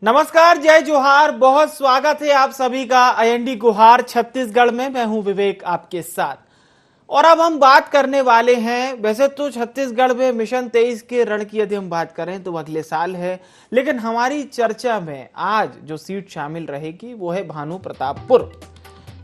नमस्कार, जय जोहार। बहुत स्वागत है आप सभी का आईएनडी गुहार छत्तीसगढ़ में। मैं हूं विवेक आपके साथ। और अब हम बात करने वाले हैं, वैसे तो छत्तीसगढ़ में मिशन 23 के रण की यदि हम बात करें तो अगले साल है, लेकिन हमारी चर्चा में आज जो सीट शामिल रहेगी वो है भानु प्रतापपुर।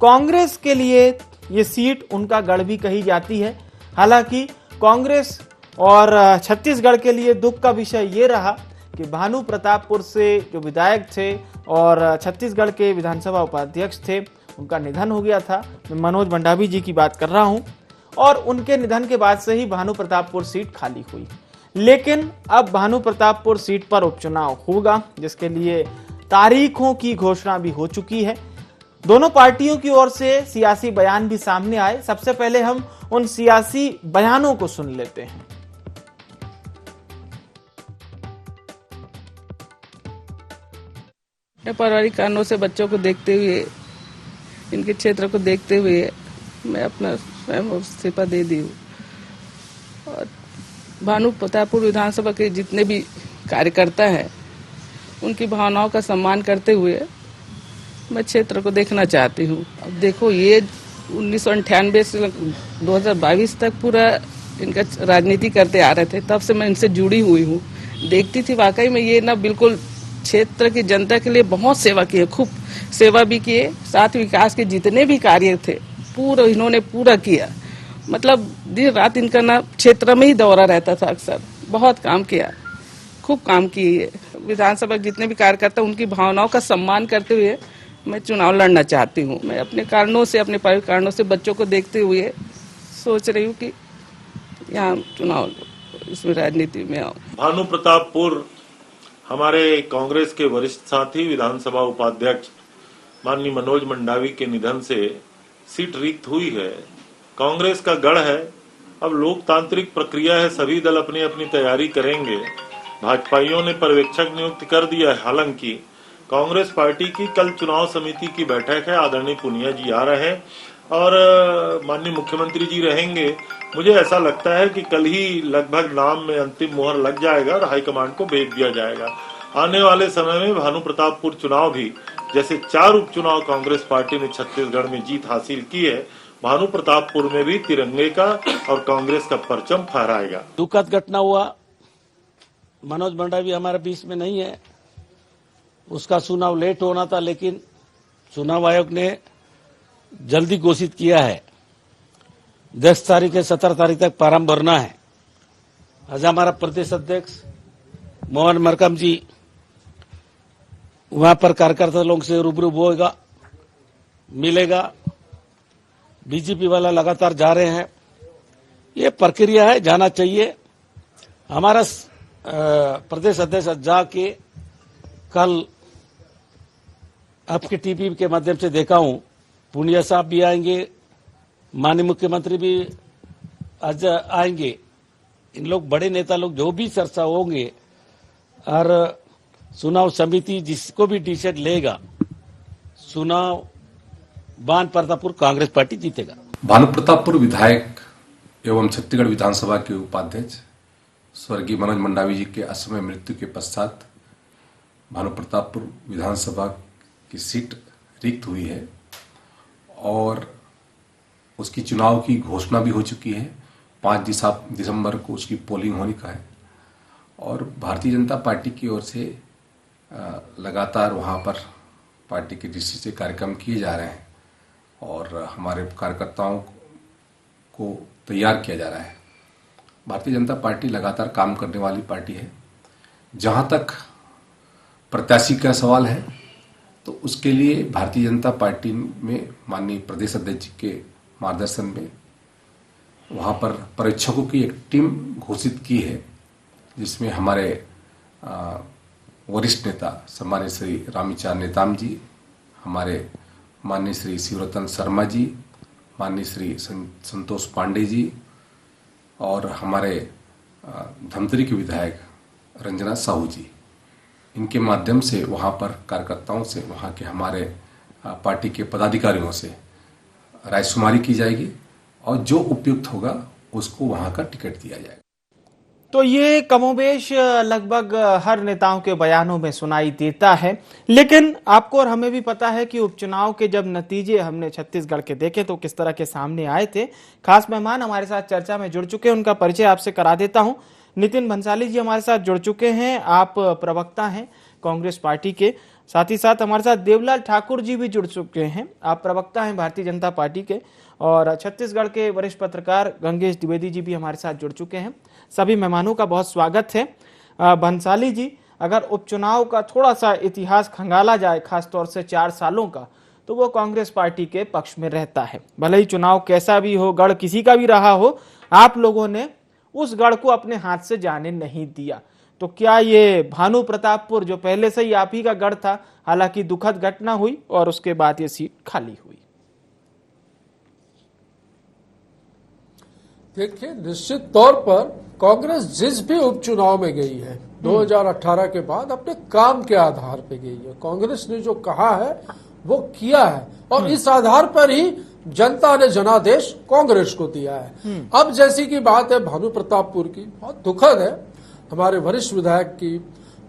कांग्रेस के लिए ये सीट उनका गढ़ भी कही जाती है। हालांकि कांग्रेस और छत्तीसगढ़ के लिए दुख का विषय ये रहा कि भानु प्रतापपुर से जो विधायक थे और छत्तीसगढ़ के विधानसभा उपाध्यक्ष थे, उनका निधन हो गया था। मैं मनोज मंडावी जी की बात कर रहा हूं। और उनके निधन के बाद से ही भानु प्रतापपुर सीट खाली हुई। लेकिन अब भानु प्रतापपुर सीट पर उपचुनाव होगा, जिसके लिए तारीखों की घोषणा भी हो चुकी है। दोनों पार्टियों की ओर से सियासी बयान भी सामने आए। सबसे पहले हम उन सियासी बयानों को सुन लेते हैं। पारिवारिक कारणों से बच्चों को देखते हुए, इनके क्षेत्र को देखते हुए मैं अपना स्वयं इस्तीफा दे दी हूँ। और भानु प्रतापपुर विधानसभा के जितने भी कार्यकर्ता हैं, उनकी भावनाओं का सम्मान करते हुए मैं क्षेत्र को देखना चाहती हूँ। अब देखो, ये 1998 से 2022 तक पूरा इनका राजनीति करते आ रहे थे, तब से मैं इनसे जुड़ी हुई हूँ। देखती थी वाकई में ये ना बिल्कुल क्षेत्र की जनता के लिए बहुत सेवा की है, खूब सेवा भी किए, साथ विकास के जितने भी कार्य थे पूरा इन्होंने पूरा किया। मतलब दिन रात इनका ना क्षेत्र में ही दौरा रहता था, अक्सर बहुत काम किया, खूब काम किए। विधानसभा जितने भी कार्यकर्ता, उनकी भावनाओं का सम्मान करते हुए मैं चुनाव लड़ना चाहती हूँ। मैं अपने कारणों से, अपने पारिवारिक कारणों से बच्चों को देखते हुए सोच रही हूँ कि यहाँ चुनाव, इसमें राजनीति में आऊँ। भानु प्रतापपुर हमारे कांग्रेस के वरिष्ठ साथी विधानसभा उपाध्यक्ष माननीय मनोज मंडावी के निधन से सीट रिक्त हुई है। कांग्रेस का गढ़ है। अब लोकतांत्रिक प्रक्रिया है, सभी दल अपनी अपनी तैयारी करेंगे। भाजपाइयों ने पर्यवेक्षक नियुक्त कर दिया है। हालांकि कांग्रेस पार्टी की कल चुनाव समिति की बैठक है। आदरणीय पुनिया जी आ रहे हैं और माननीय मुख्यमंत्री जी रहेंगे। मुझे ऐसा लगता है कि कल ही लगभग नाम में अंतिम मोहर लग जाएगा और हाईकमान को भेज दिया जाएगा। आने वाले समय में भानु प्रतापपुर चुनाव भी, जैसे 4 उपचुनाव कांग्रेस पार्टी ने छत्तीसगढ़ में जीत हासिल की है, भानु प्रतापपुर में भी तिरंगे का और कांग्रेस का परचम फहराएगा। दुखद घटना हुआ। मनोज मंडावी हमारे बीच में नहीं है। उसका चुनाव लेट होना था, लेकिन चुनाव आयोग ने जल्दी घोषित किया है। 10 तारीख से 17 तारीख तक फॉर्म भरना है। आज हमारा प्रदेश अध्यक्ष मोहन मरकम जी वहां पर कार्यकर्ता लोगों से रूबरू होगा, मिलेगा। बीजेपी वाला लगातार जा रहे हैं। ये प्रक्रिया है, जाना चाहिए। हमारा प्रदेश अध्यक्ष जाके कल आपके टीवी के माध्यम से देखा हूं, पुनिया साहब भी आएंगे, माननीय मुख्यमंत्री भी आज आएंगे। इन लोग बड़े नेता लोग जो भी चर्चा होंगे, और चुनाव समिति जिसको भी डिसीजन लेगा, चुनाव भानु प्रतापपुर कांग्रेस पार्टी जीतेगा। भानु प्रतापपुर विधायक एवं छत्तीसगढ़ विधानसभा के उपाध्यक्ष स्वर्गीय मनोज मंडावी जी के असमय मृत्यु के पश्चात भानु प्रतापपुर विधानसभा की सीट रिक्त हुई है और उसकी चुनाव की घोषणा भी हो चुकी है। 5 दिसंबर को उसकी पोलिंग होने का है और भारतीय जनता पार्टी की ओर से लगातार वहां पर पार्टी की दृष्टि से कार्यक्रम किए जा रहे हैं और हमारे कार्यकर्ताओं को तैयार किया जा रहा है। भारतीय जनता पार्टी लगातार काम करने वाली पार्टी है। जहां तक प्रत्याशी का सवाल है, तो उसके लिए भारतीय जनता पार्टी में माननीय प्रदेश अध्यक्ष के मार्गदर्शन में वहां पर परीक्षकों की एक टीम घोषित की है, जिसमें हमारे वरिष्ठ नेता सम्मानित श्री रामविचार नेताम जी, हमारे माननीय श्री शिवरतन शर्मा जी, माननीय श्री संतोष पांडे जी और हमारे धमतरी के विधायक रंजना साहू जी, इनके माध्यम से वहां पर कार्यकर्ताओं से, वहां के हमारे पार्टी के पदाधिकारियों से रायशुमारी की जाएगी और जो उपयुक्त होगा उसको वहां का टिकट दिया जाएगा। तो ये कमोबेश लगभग हर नेताओं के बयानों में सुनाई देता है, लेकिन आपको और हमें भी पता है कि उपचुनाव के जब नतीजे हमने छत्तीसगढ़ के देखे तो किस तरह के सामने आए थे। खास मेहमान हमारे साथ चर्चा में जुड़ चुके हैं, उनका परिचय आपसे करा देता हूं। नितिन भंसाली जी हमारे साथ जुड़ चुके हैं, आप प्रवक्ता हैं कांग्रेस पार्टी के। साथ ही साथ हमारे साथ देवलाल ठाकुर जी भी जुड़ चुके हैं, आप प्रवक्ता हैं भारतीय जनता पार्टी के। और छत्तीसगढ़ के वरिष्ठ पत्रकार गंगेश द्विवेदी जी भी हमारे साथ जुड़ चुके हैं। सभी मेहमानों का बहुत स्वागत है। भंसाली जी, अगर उपचुनाव का थोड़ा सा इतिहास खंगाला जाए, खासतौर से 4 सालों का, तो वो कांग्रेस पार्टी के पक्ष में रहता है। भले ही चुनाव कैसा भी हो, गढ़ किसी का भी रहा हो, आप लोगों ने उस गढ़ को अपने हाथ से जाने नहीं दिया। तो क्या ये भानु प्रतापपुर जो पहले से ही आप ही का गढ़ था, हालांकि दुखद घटना हुई और उसके बाद ये सीट खाली हुई? देखिए, निश्चित तौर पर कांग्रेस जिस भी उपचुनाव में गई है 2018 के बाद अपने काम के आधार पे गई है। कांग्रेस ने जो कहा है वो किया है और इस आधार पर ही जनता ने जनादेश कांग्रेस को दिया है। अब जैसी की बात है भानु प्रतापपुर की, बहुत दुखद है। हमारे वरिष्ठ विधायक की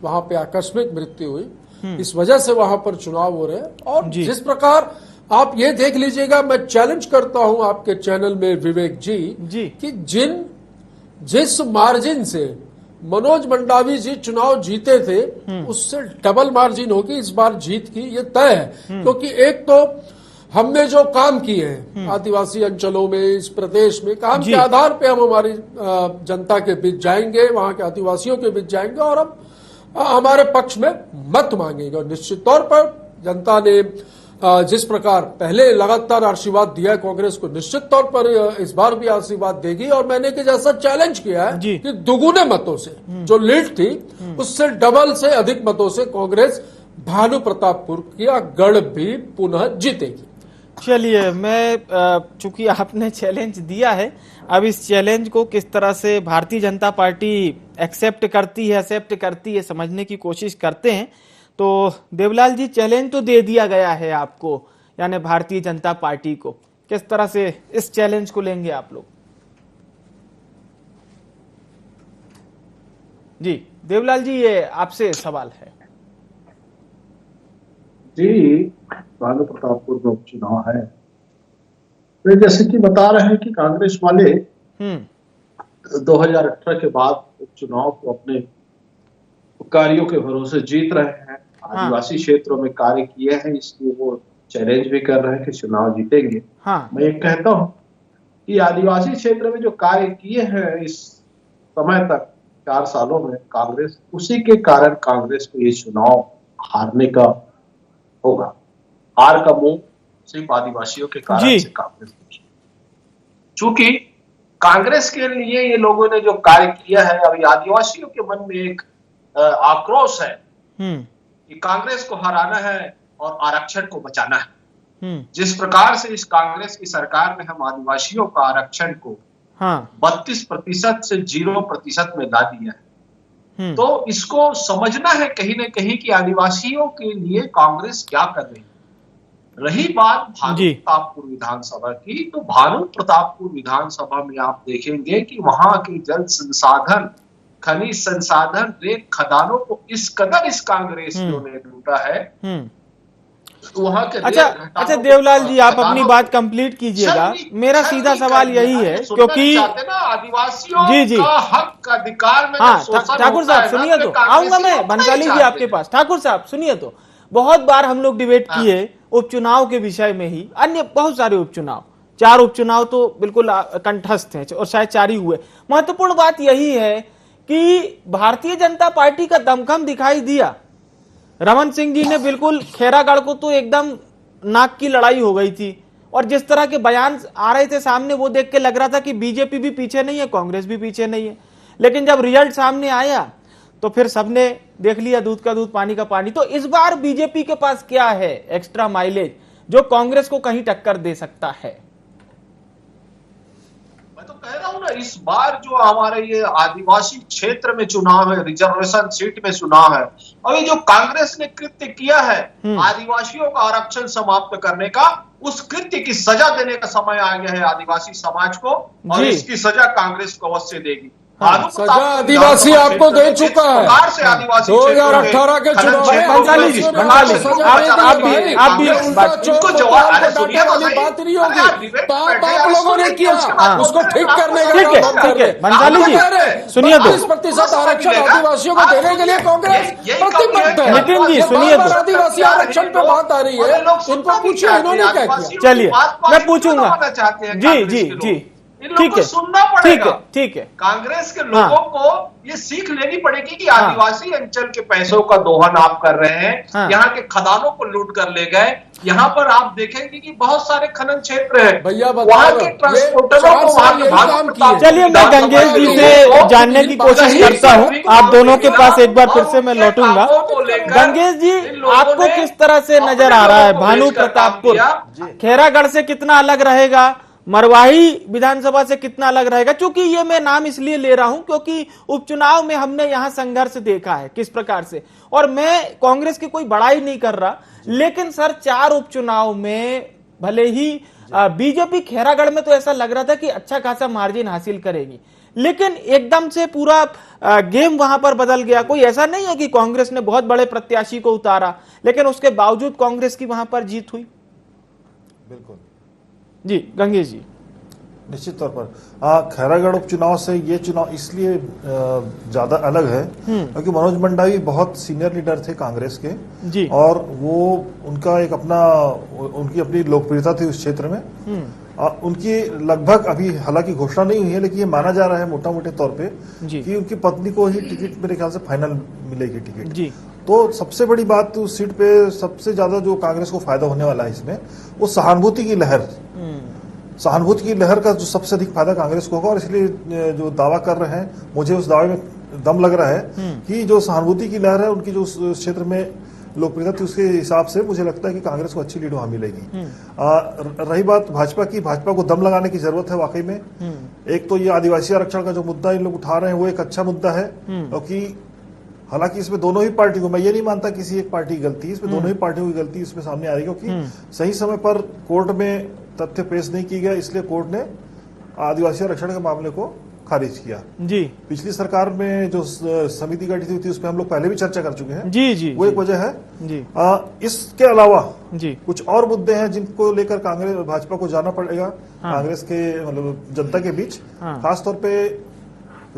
वहां पे आकस्मिक मृत्यु हुई, इस वजह से वहां पर चुनाव हो रहे हैं। और जिस प्रकार आप ये देख लीजिएगा, मैं चैलेंज करता हूं आपके चैनल में विवेक जी कि जिस मार्जिन से मनोज मंडावी जी चुनाव जीते थे उससे डबल मार्जिन होगी इस बार जीत की, ये तय है। क्योंकि एक तो हमने जो काम किए हैं आदिवासी अंचलों में, इस प्रदेश में, काम के आधार पे हम हमारी जनता के बीच जाएंगे, वहां के आदिवासियों के बीच जाएंगे और हम हमारे पक्ष में मत मांगेंगे। और निश्चित तौर पर जनता ने जिस प्रकार पहले लगातार आशीर्वाद दिया है कांग्रेस को, निश्चित तौर पर इस बार भी आशीर्वाद देगी। और मैंने कि जैसा चैलेंज किया है कि दुगुने मतों से जो लीड थी उससे डबल से अधिक मतों से कांग्रेस भानु प्रतापपुर का गढ़ भी पुनः जीतेगी। चलिए, मैं चूंकि आपने चैलेंज दिया है, अब इस चैलेंज को किस तरह से भारतीय जनता पार्टी एक्सेप्ट करती है समझने की कोशिश करते हैं। तो देवलाल जी, चैलेंज तो दे दिया गया है आपको, यानी भारतीय जनता पार्टी को, किस तरह से इस चैलेंज को लेंगे आप लोग? जी देवलाल जी, ये आपसे सवाल है। जी, भानु प्रतापपुर में उपचुनाव है, तो जैसे कि बता रहे हैं कि कांग्रेस वाले 2018 के बाद उपचुनाव को अपने कार्यों के भरोसे जीत रहे हैं। आदिवासी क्षेत्रों में कार्य किए हैं, इसलिए वो चैलेंज भी कर रहे हैं कि चुनाव जीतेंगे। मैं ये कहता हूं कि आदिवासी क्षेत्र में जो कार्य किए हैं इस समय तक 4 सालों में कांग्रेस, उसी के कारण कांग्रेस को ये चुनाव हारने का होगा। हार का मुंह सिर्फ आदिवासियों के कारण से कांग्रेस, चूंकि कांग्रेस के लिए ये लोगों ने जो कार्य किया है, अभी आदिवासियों के मन में एक आक्रोश है कि कांग्रेस को हराना है और आरक्षण को बचाना है। जिस प्रकार से इस कांग्रेस की सरकार में हम आदिवासियों का आरक्षण को 32% से 0% में ला दिया है, तो इसको समझना है कहीं न कहीं कि आदिवासियों के लिए कांग्रेस क्या कर रही है। रही बात भानु प्रतापपुर विधानसभा की, तो भानु प्रतापपुर विधानसभा में आप देखेंगे कि वहां के जल संसाधन, खनिज संसाधन, रेत खदानों को इस कदर इस कांग्रेस ने लूटा है। तो वहां के अच्छा देवलाल जी, आप अपनी बात कंप्लीट कीजिएगा। मेरा सीधा सवाल यही है, क्योंकि आदिवासियों का हक अधिकार में ठाकुर साहब सुनिए, तो आऊंगा मैं भंसाली जी आपके पास। ठाकुर साहब सुनिए, तो बहुत बार हम लोग डिबेट किए उपचुनाव के विषय में ही, अन्य बहुत सारे उपचुनाव, 4 उपचुनाव तो बिल्कुल कंठस्थ हैं और शायद 4 ही हुए। महत्वपूर्ण बात यही है कि भारतीय जनता पार्टी का दमखम दिखाई दिया। रमन सिंह जी ने बिल्कुल खैरागढ़ को तो एकदम नाक की लड़ाई हो गई थी, और जिस तरह के बयान आ रहे थे सामने, वो देख के लग रहा था कि बीजेपी भी पीछे नहीं है, कांग्रेस भी पीछे नहीं है। लेकिन जब रिजल्ट सामने आया तो फिर सबने देख लिया, दूध का दूध पानी का पानी। तो इस बार बीजेपी के पास क्या है एक्स्ट्रा माइलेज जो कांग्रेस को कहीं टक्कर दे सकता है? मैं तो कह रहा हूं ना, इस बार जो हमारे ये आदिवासी क्षेत्र में चुनाव है, रिजर्वेशन सीट में चुनाव है, और ये जो कांग्रेस ने कृत्य किया है आदिवासियों का आरक्षण समाप्त करने का, उस कृत्य की सजा देने का समय आ गया है आदिवासी समाज को, और इसकी सजा कांग्रेस को अवश्य देगी। सजा आदिवासी आपको दे चुका है। 2018 के चुनाव में बंगाली जी, आप भी बात नहीं होगी। पाप आप लोगों ने किया, उसको ठीक करने का ठीक है, काम ठीक है। कर बंगाली जी, सुनिए तो। 30% आरक्षण आदिवासियों को देने के लिए कांग्रेस प्रतिबद्ध है। नितिन जी, सुनिए तो। आदिवासी आरक्षण पे बात आ रही है, इनको पूछिए इन्होंने क्या किया। चलिए, मैं पूछूंगा। जी जी जी, ठीक है, सुनना ठीक पड़ेगा। है, ठीक है। कांग्रेस के लोगों को ये सीख लेनी पड़ेगी कि आदिवासी अंचल के पैसों का दोहन आप कर रहे हैं, यहाँ के खदानों को लूट कर ले गए। यहाँ पर आप देखेंगे कि बहुत सारे खनन क्षेत्र हैं, भैया वहाँ के ट्रांसपोर्टरों को वहाँ के भागवत। चलिए, मैं गंगेश जी से जानने की कोशिश करता हूँ। आप दोनों के पास एक बार फिर से मैं लौटूंगा। गंगेश जी, आपको किस तरह से नजर आ रहा है भानु प्रतापपुर खैरागढ़ से कितना अलग रहेगा, मरवाही विधानसभा से कितना अलग रहेगा? क्योंकि ये मैं नाम इसलिए ले रहा हूं क्योंकि उपचुनाव में हमने यहां संघर्ष देखा है किस प्रकार से, और मैं कांग्रेस की कोई बड़ाई नहीं कर रहा, लेकिन सर 4 उपचुनाव में भले ही बीजेपी खैरागढ़ में तो ऐसा लग रहा था कि अच्छा खासा मार्जिन हासिल करेगी, लेकिन एकदम से पूरा गेम वहां पर बदल गया। कोई ऐसा नहीं है कि कांग्रेस ने बहुत बड़े प्रत्याशी को उतारा, लेकिन उसके बावजूद कांग्रेस की वहां पर जीत हुई। बिल्कुल जी गंगेश जी। निश्चित तौर पर खैरागढ़ उपचुनाव से ये चुनाव इसलिए ज्यादा अलग है क्योंकि मनोज मंडावी बहुत सीनियर लीडर थे कांग्रेस के जी, और वो उनका एक उनकी अपनी लोकप्रियता थी उस क्षेत्र में। उनकी लगभग अभी हालांकि घोषणा नहीं हुई है, लेकिन ये माना जा रहा है मोटा मोटे तौर पे कि उनकी पत्नी को ही टिकट मेरे ख्याल से फाइनल मिलेगी टिकट जी। तो सबसे बड़ी बात उस सीट पे सबसे ज्यादा जो कांग्रेस को फायदा होने वाला है इसमें, वो सहानुभूति की लहर, सहानुभूति की लहर का जो सबसे अधिक फायदा कांग्रेस को होगा। और इसलिए जो दावा कर रहे हैं, मुझे उस दावे में दम लग रहा है कि जो सहानुभूति की लहर है, उनकी जो उस क्षेत्र में लोकप्रियता थी, उसके हिसाब से मुझे लगता है कि कांग्रेस को अच्छी लीड वहां मिलेगी। रही बात भाजपा की, भाजपा को दम लगाने की जरूरत है वाकई में। एक तो ये आदिवासी आरक्षण का जो मुद्दा इन लोग उठा रहे हैं, वो एक अच्छा मुद्दा है, क्योंकि हालांकि इसमें दोनों ही पार्टी को, मैं ये नहीं मानता किसी एक पार्टी की गलती, इसमें दोनों ही पार्टियों की गलती इसमें सामने आ रही है, क्योंकि सही समय पर कोर्ट में तथ्य पेश नहीं किए गए, इसलिए कोर्ट ने आदिवासी आरक्षण के मामले को खारिज किया जी। पिछली सरकार में जो समिति गठित हुई थी, उसमें हम लोग पहले भी चर्चा कर चुके हैं जी जी, वो एक वजह है जी। इसके अलावा जी कुछ और मुद्दे हैं जिनको लेकर कांग्रेस भाजपा को जाना पड़ेगा कांग्रेस के मतलब जनता के बीच। खासतौर पे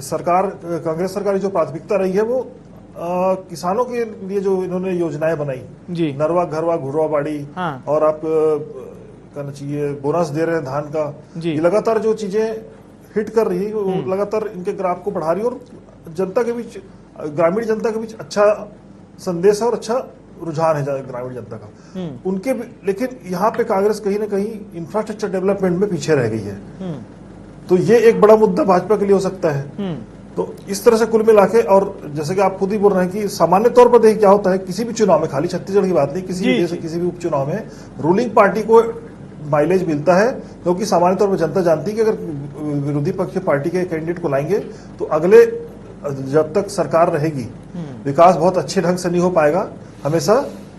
सरकार, कांग्रेस सरकार की जो प्राथमिकता रही है, वो किसानों के लिए जो इन्होंने योजनाएं बनाई जी, नरवा घरवा घुरवा बाड़ी, और आप कहना चाहिए बोनस दे रहे हैं धान का, ये लगातार जो चीजें हिट कर रही है, लगातार इनके ग्राफ को बढ़ा रही है, और जनता के बीच, ग्रामीण जनता के बीच अच्छा संदेश है और अच्छा रुझान है ग्रामीण जनता का उनके। लेकिन यहाँ पे कांग्रेस कहीं ना कहीं इंफ्रास्ट्रक्चर डेवलपमेंट में पीछे रह गई है, तो ये एक बड़ा मुद्दा भाजपा के लिए हो सकता है। तो इस तरह से कुल मिला के, और जैसे कि आप खुद ही बोल रहे हैं कि सामान्य तौर पर देखिए क्या होता है, किसी भी चुनाव में, खाली छत्तीसगढ़ की बात नहीं, किसी भी देश, किसी भी उपचुनाव में रूलिंग पार्टी को माइलेज मिलता है, क्योंकि सामान्य तौर पर जनता जानती है कि अगर विरोधी पक्ष पार्टी के कैंडिडेट को लाएंगे तो अगले जब तक सरकार रहेगी विकास बहुत अच्छे ढंग से नहीं हो पाएगा, हमेशा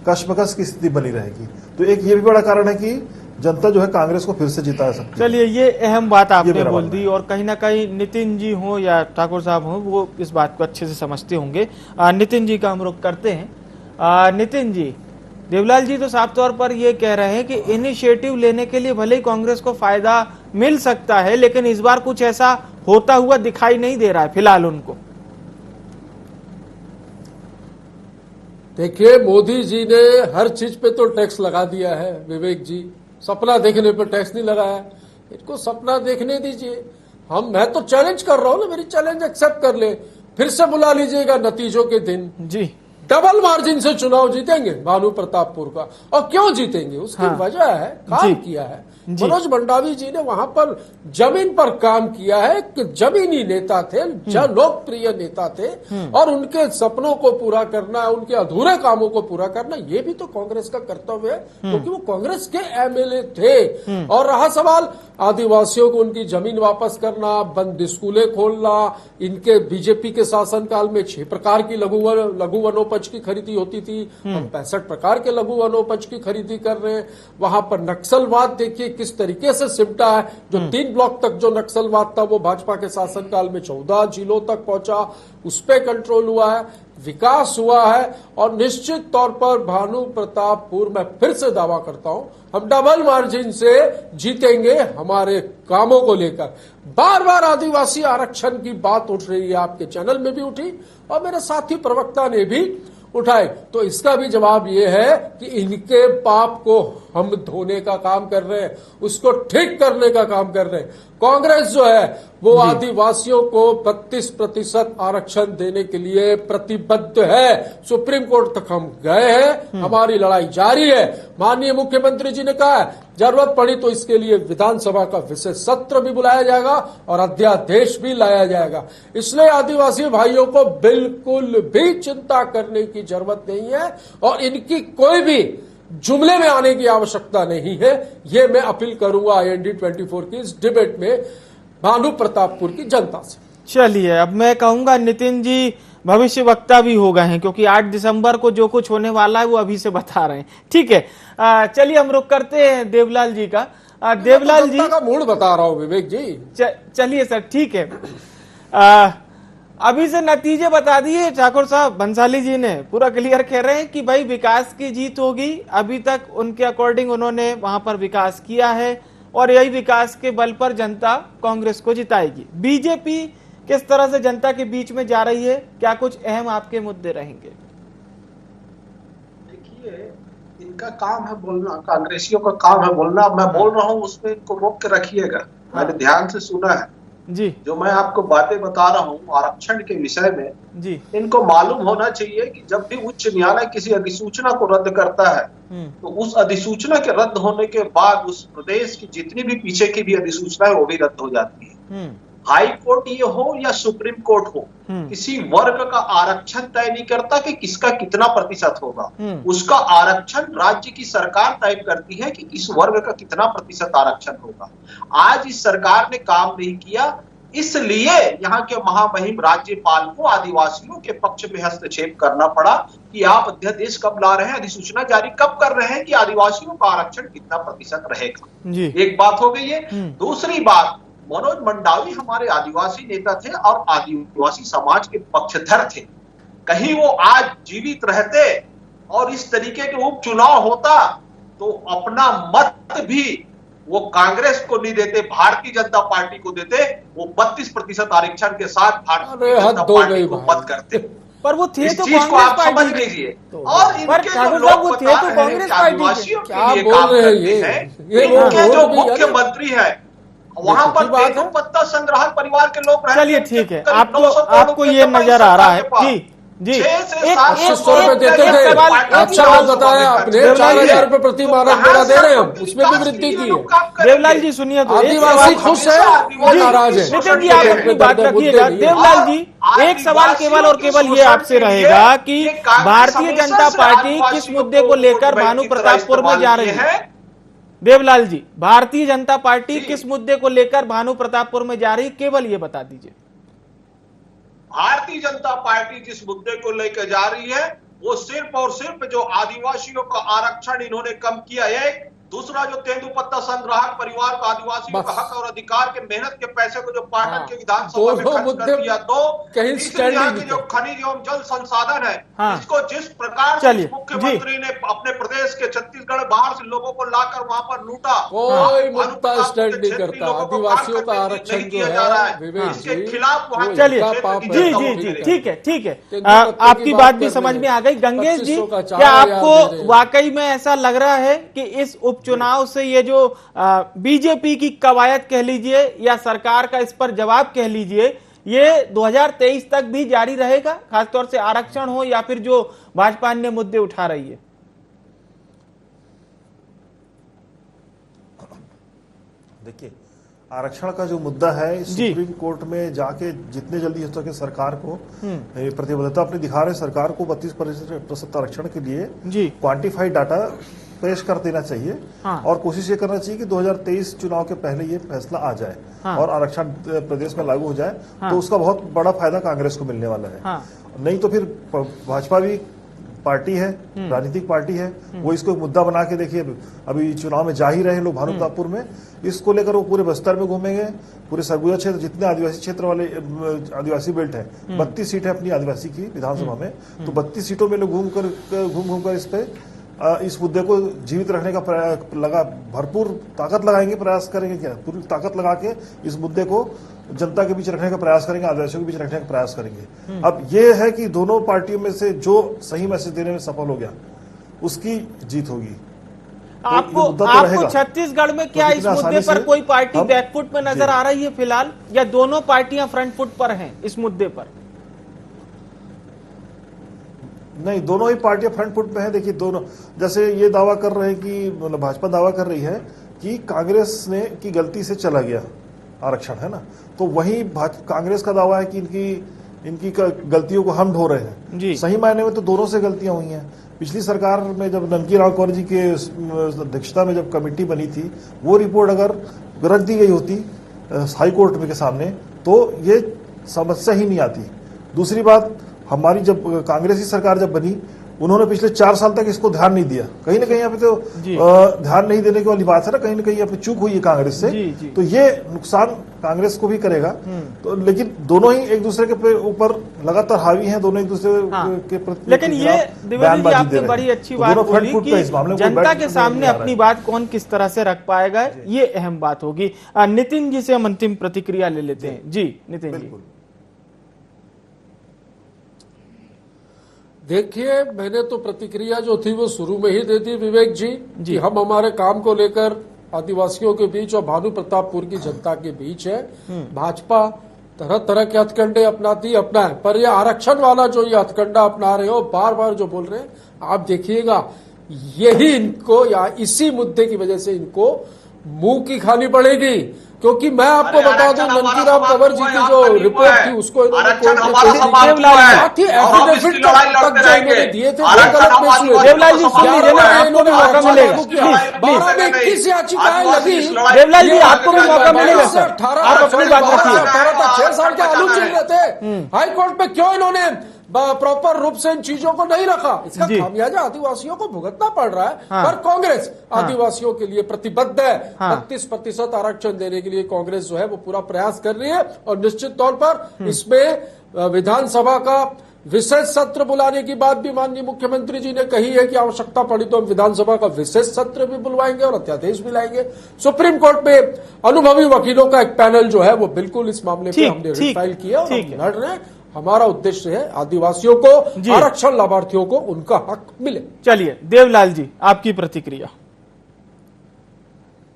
कशमकश की स्थिति बनी रहेगी। तो एक ये भी बड़ा कारण है कि जनता जो है कांग्रेस को फिर से जिता सकती है। चलिए, ये अहम बात आपने बोल दी, और कहीं ना कहीं नितिन जी हो या ठाकुर साहब हो, वो इस बात को अच्छे से समझते होंगे। नितिन जी का हम रुख करते हैं। नितिन जी, देवलाल जी तो साफ तौर पर ये कह रहे हैं कि इनिशिएटिव लेने के लिए भले ही कांग्रेस को फायदा मिल सकता है, लेकिन इस बार कुछ ऐसा होता हुआ दिखाई नहीं दे रहा है फिलहाल उनको। देखिए, मोदी जी ने हर चीज पे तो टैक्स लगा दिया है। विवेक जी, सपना देखने पर टैक्स नहीं लगाया, इनको सपना देखने दीजिए। मैं तो चैलेंज कर रहा हूं ना, मेरी चैलेंज एक्सेप्ट कर ले, फिर से बुला लीजिएगा नतीजों के दिन जी। डबल मार्जिन से चुनाव जीतेंगे भानु प्रतापपुर का। और क्यों जीतेंगे, उसकी वजह है काम किया है मनोज मंडावी जी ने। वहां पर जमीन पर काम किया है, कि जमीनी नेता थे, लोकप्रिय नेता थे, और उनके सपनों को पूरा करना, उनके अधूरे कामों को पूरा करना, ये भी तो कांग्रेस का कर्तव्य है, क्योंकि वो कांग्रेस के एमएलए थे। और रहा सवाल आदिवासियों को उनकी जमीन वापस करना, बंद स्कूलें खोलना, इनके बीजेपी के शासनकाल में 6 प्रकार की लघु वनोपज वनोपज की खरीदी होती थी, हम 65 प्रकार के लघु वनोपज की खरीदी कर रहे हैं। वहां पर नक्सलवाद देखिए किस तरीके से सिमटा है। जो 3 ब्लॉक तक जो नक्सलवाद था वो भाजपा के शासनकाल में 14 जिलों तक पहुंचा, उस पर कंट्रोल हुआ है, विकास हुआ है। और निश्चित तौर पर भानु प्रतापपुर, मैं फिर से दावा करता हूं, हम डबल मार्जिन से जीतेंगे हमारे कामों को लेकर। बार बार आदिवासी आरक्षण की बात उठ रही है, आपके चैनल में भी उठी और मेरे साथी प्रवक्ता ने भी उठाए, तो इसका भी जवाब ये है कि इनके पाप को हम धोने का काम कर रहे हैं, उसको ठीक करने का काम कर रहे हैं। कांग्रेस जो है वो आदिवासियों को 32% आरक्षण देने के लिए प्रतिबद्ध है। सुप्रीम कोर्ट तक हम गए हैं, हमारी लड़ाई जारी है। माननीय मुख्यमंत्री जी ने कहा है जरूरत पड़ी तो इसके लिए विधानसभा का विशेष सत्र भी बुलाया जाएगा और अध्यादेश भी लाया जाएगा। इसलिए आदिवासी भाइयों को बिल्कुल भी चिंता करने की जरूरत नहीं है और इनकी कोई भी जुमले में आने की आवश्यकता नहीं है। ये मैं अपील करूंगा IND 24 की इस डिबेट में भानु प्रतापपुर की जनता से। चलिए, अब मैं कहूंगा नितिन जी भविष्य वक्ता भी हो गए हैं, क्योंकि 8 दिसंबर को जो कुछ होने वाला है वो अभी से बता रहे हैं। ठीक है, चलिए हम रुक करते हैं देवलाल जी का। देवलाल जी का मूड बता रहा हूं विवेक जी। चलिए सर, ठीक है। अभी से नतीजे बता दिए ठाकुर साहब, बंसाली जी ने पूरा क्लियर कह रहे हैं कि भाई विकास की जीत होगी। अभी तक उनके अकॉर्डिंग उन्होंने वहां पर विकास किया है और यही विकास के बल पर जनता कांग्रेस को जिताएगी। बीजेपी किस तरह से जनता के बीच में जा रही है, क्या कुछ अहम आपके मुद्दे रहेंगे? देखिए, इनका काम है बोलना, कांग्रेसियों का काम है बोलना। मैं बोल रहा हूँ उसमें इनको रोक के रखिएगा। मैंने ध्यान से सुना है जी, जो मैं आपको बातें बता रहा हूँ आरक्षण के विषय में जी। इनको मालूम होना चाहिए कि जब भी उच्च न्यायालय किसी अधिसूचना को रद्द करता है तो उस अधिसूचना के रद्द होने के बाद उस प्रदेश की जितनी भी पीछे की भी अधिसूचना है वो भी रद्द हो जाती है। हाई कोर्ट ये हो या सुप्रीम कोर्ट हो, किसी वर्ग का आरक्षण तय नहीं करता कि किसका कितना प्रतिशत होगा। उसका आरक्षण राज्य की सरकार तय करती है कि किस वर्ग का कितना प्रतिशत आरक्षण होगा। आज इस सरकार ने काम नहीं किया, इसलिए यहाँ के महामहिम राज्यपाल को आदिवासियों के पक्ष में हस्तक्षेप करना पड़ा कि आप अध्यादेश कब ला रहे हैं, अधिसूचना जारी कब कर रहे हैं कि आदिवासियों का आरक्षण कितना प्रतिशत रहेगा। एक बात हो गई है। दूसरी बात, मनोज मंडावी हमारे आदिवासी नेता थे और आदिवासी समाज के पक्षधर थे। कहीं वो आज जीवित रहते और इस तरीके के उपचुनाव होता तो अपना मत भी वो कांग्रेस को नहीं देते, भारतीय जनता पार्टी को देते। वो 32% आरक्षण के साथ भारतीय जनता पार्टी को मत करते। पर वो थे तो कांग्रेस पार्टी, समझ लीजिए। और इनके जो लोग क्या बोल रहे हैं, इनके जो मुख्यमंत्री है वहां पर तेंदुपत्ता संग्राहक परिवार के लोग रहते। चलिए ठीक है, आपको ये नजर आ रहा है जी जी। 800 रुपए देते थे, अच्छा बात बताया आपने। 4000 रुपए प्रति मानक बोरा दे रहे हैं हम, उसमें भी वृद्धि की है। देवलाल जी सुनिए, तो आदिवासी खुश है और नाराज है। नितिन जी आप अपनी बात रखिएगा। देवलाल जी, एक सवाल केवल और केवल ये आपसे रहेगा कि भारतीय जनता पार्टी किस मुद्दे को लेकर भानु प्रतापपुर में जा रही है? देवलाल जी, भारतीय जनता पार्टी किस मुद्दे को लेकर भानु प्रतापपुर में जा रही, केवल ये बता दीजिए। भारतीय जनता पार्टी जिस मुद्दे को लेकर जा रही है वो सिर्फ और सिर्फ जो आदिवासियों का आरक्षण इन्होंने कम किया है, दूसरा जो तेंदुपत्ता संग्राहक परिवार का आदिवासियों का हक और अधिकार के मेहनत के पैसे को जो पाटन के विधानसभा में खर्च कर दिया, यहाँ के जो खनिज एवं जल संसाधन है इसको जिस प्रकार से मुख्यमंत्री ने अपने प्रदेश के छत्तीसगढ़ बाहर से लोगों को लाकर वहां पर लूटा, कोई मुद्दा स्टैंड नहीं करता। आदिवासियों का आरक्षण जो है इसके खिलाफ वहां। चलिए जी जी जी, ठीक है ठीक है, आपकी बात भी समझ में आ गई। गंगेश जी, क्या आपको वाकई में ऐसा लग रहा है कि इस उपचुनाव से ये जो बीजेपी की कवायद कह लीजिए या सरकार का इस पर जवाब कह लीजिए, ये 2023 तक भी जारी रहेगा, खासतौर से आरक्षण हो या फिर जो भाजपा अन्य मुद्दे उठा रही है? देखिए, आरक्षण का जो मुद्दा है सुप्रीम कोर्ट में जाके जितने जल्दी हो सके सरकार को प्रतिबद्धता अपनी दिखा रहे, सरकार को 32% आरक्षण के लिए क्वांटिफाइड डाटा पेश कर देना चाहिए। और कोशिश ये करना चाहिए कि 2023 चुनाव के पहले ये फैसला आ जाए और आरक्षण प्रदेश में लागू हो जाए, तो उसका बहुत बड़ा फायदा कांग्रेस को मिलने वाला है। नहीं तो फिर भाजपा भी पार्टी है, राजनीतिक पार्टी है, वो इसको एक मुद्दा बना के देखिए, अभी चुनाव में जा ही रहे हैं लोग भानु प्रतापपुर में, इसको लेकर वो पूरे बस्तर में घूमेंगे, पूरे सरगुजा क्षेत्र जितने आदिवासी क्षेत्र वाले आदिवासी बेल्ट है, 32 सीट है अपनी आदिवासी की विधानसभा में, तो 32 सीटों में लोग घूम कर इस पे इस मुद्दे को जीवित रखने का भरपूर ताकत लगाएंगे, प्रयास करेंगे, क्या पूरी ताकत लगा के इस मुद्दे को जनता के बीच रखने का प्रयास करेंगे, आदिवासियों के बीच रखने का प्रयास करेंगे। अब ये है कि दोनों पार्टियों में से जो सही मैसेज देने में सफल हो गया उसकी जीत होगी। आपको छत्तीसगढ़ में क्या इस मुद्दे पर कोई पार्टी बैकफुट में नजर आ रही है फिलहाल, या दोनों पार्टियां फ्रंट फुट पर हैं इस मुद्दे पर? नहीं, दोनों ही पार्टियां फ्रंट फुट पे हैं। देखिए, दोनों जैसे ये दावा कर रहे हैं कि मतलब भाजपा दावा कर रही है कि कांग्रेस ने की गलती से चला गया आरक्षण, है ना, तो वही कांग्रेस का दावा है कि इनकी गलतियों को हम ढो रहे हैं जी। सही मायने में तो दोनों से गलतियां हुई हैं। पिछली सरकार में जब नंदकी राव कौर जी के अध्यक्षता में जब कमेटी बनी थी, वो रिपोर्ट अगर रख दी गई होती हाई कोर्ट में के सामने तो ये समस्या ही नहीं आती। दूसरी बात, हमारी जब कांग्रेसी सरकार जब बनी, उन्होंने पिछले 4 साल तक इसको ध्यान नहीं दिया। कहीं ना कहीं यहाँ पे तो ध्यान नहीं देने की वाली बात है ना, कहीं ना कहीं यहाँ पे चूक हुई है कांग्रेस से, तो ये नुकसान कांग्रेस को भी करेगा। तो लेकिन दोनों ही एक दूसरे के ऊपर लगातार हावी हैं, दोनों एक दूसरे के प्रति। लेकिन ये द्विवेदी जी आपने बड़ी अच्छी बात बोली कि जनता के सामने अपनी बात कौन किस तरह से रख पाएगा, ये अहम बात होगी। नितिन जी से हम अंतिम प्रतिक्रिया ले लेते हैं। जी नितिन जी। देखिए, मैंने तो प्रतिक्रिया जो थी वो शुरू में ही दे दी विवेक जी कि हम हमारे काम को लेकर आदिवासियों के बीच और भानु प्रतापपुर की जनता के बीच है। भाजपा तरह तरह के हथकंडे अपनाती अपनाए, पर ये आरक्षण वाला जो ये हथकंडा अपना रहे हो, बार बार जो बोल रहे हैं, आप देखिएगा यही इनको या इसी मुद्दे की वजह से इनको मुंह की खानी पड़ेगी। क्योंकि मैं आपको बता दूं, नंदकी राव कंवर जी की जो रिपोर्ट थी उसको इन्होंने एफिडेविट तक दिए थे, देवलाल जी इन्होंने मौका मिलेगा, 12 में 21 याचिकाएं लगी। देवलाल जी आपको भी मौका मिलेगा सर, 18 तक 6 साल के आलू चल रहे थे, हाई कोर्ट में क्यों इन्होंने प्रॉपर रूप से इन चीजों को नहीं रखा? इसका खामियाजा आदिवासियों को भुगतना पड़ रहा है। पर कांग्रेस आदिवासियों के लिए प्रतिबद्ध है। 32% आरक्षण देने के लिए कांग्रेस जो है वो पूरा प्रयास कर रही है, और निश्चित तौर पर इसमें विधानसभा का विशेष सत्र बुलाने की बात भी माननीय मुख्यमंत्री जी ने कही है कि आवश्यकता पड़ी तो हम विधानसभा का विशेष सत्र भी बुलवाएंगे और अध्यादेश भी लाएंगे। सुप्रीम कोर्ट में अनुभवी वकीलों का एक पैनल जो है वो बिल्कुल इस मामले पे हमने फाइल किया और हम लड़ रहे हैं। हमारा उद्देश्य है आदिवासियों को आरक्षण, लाभार्थियों को उनका हक मिले। चलिए देवलाल जी आपकी प्रतिक्रिया।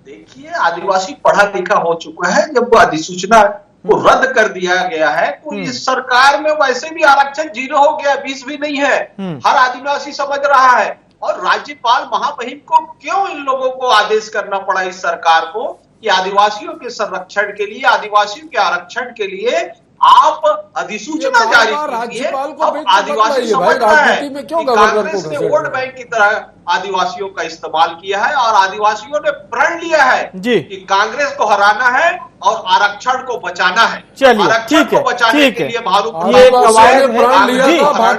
देखिए, आदिवासी पढ़ा लिखा हो चुका है। जब अधिसूचना को रद्द कर दिया गया है तो इस सरकार में वैसे भी आरक्षण 0 हो गया, 20 भी नहीं है। हर आदिवासी समझ रहा है। और राज्यपाल महामहिम को क्यों इन लोगों को आदेश करना पड़ा इस सरकार को कि आदिवासियों के संरक्षण के लिए, आदिवासियों के आरक्षण के लिए आप अधिसूचना जारी कीजिए। अब आदिवासी समझता है कि कांग्रेस ने वोट बैंक की तरह आदिवासियों का इस्तेमाल किया है और आदिवासियों ने प्रण लिया है कि कांग्रेस को हराना है और आरक्षण को बचाना है। आरक्षण को बचाने के लिए भाजपा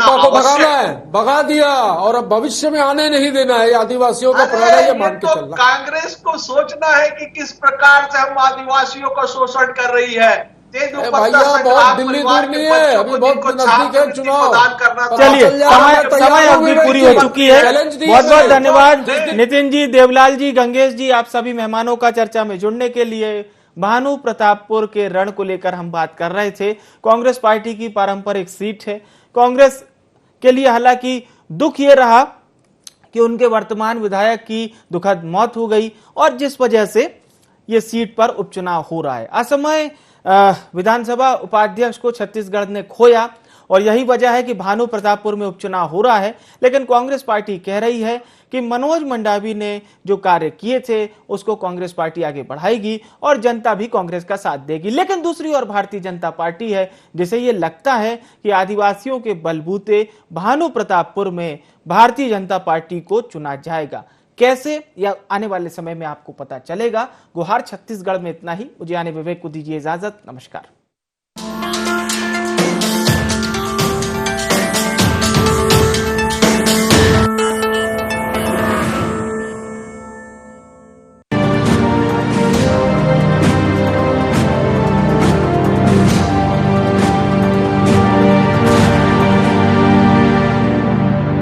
को भगाना है, भगा दिया, और अब भविष्य में आने नहीं देना है। आदिवासियों का प्रण है, ये मान के चलना। कांग्रेस को सोचना है कि किस प्रकार से हम आदिवासियों का शोषण कर रही है। भैया बहुत दिल्ली दूर नहीं है, अभी बहुत नजदीक है चुनाव। चलिए समय अभी पूरी हो चुकी है। बहुत बहुत धन्यवाद नितिन जी, देवलाल जी, गंगेश जी, आप सभी मेहमानों का चर्चा में जुड़ने के लिए। भानु प्रतापपुर के रण को लेकर हम बात कर रहे थे। कांग्रेस पार्टी की पारंपरिक सीट है। कांग्रेस के लिए हालांकि दुख ये रहा कि उनके वर्तमान विधायक की दुखद मौत हो गई और जिस वजह से ये सीट पर उपचुनाव हो रहा है। असमय विधानसभा उपाध्यक्ष को छत्तीसगढ़ ने खोया और यही वजह है कि भानु प्रतापपुर में उपचुनाव हो रहा है। लेकिन कांग्रेस पार्टी कह रही है कि मनोज मंडावी ने जो कार्य किए थे उसको कांग्रेस पार्टी आगे बढ़ाएगी और जनता भी कांग्रेस का साथ देगी। लेकिन दूसरी ओर भारतीय जनता पार्टी है जिसे ये लगता है कि आदिवासियों के बलबूते भानु प्रतापपुर में भारतीय जनता पार्टी को चुना जाएगा। कैसे, या आने वाले समय में आपको पता चलेगा। गुहार छत्तीसगढ़ में इतना ही। मुझे आने विवेक को दीजिए इजाजत। नमस्कार।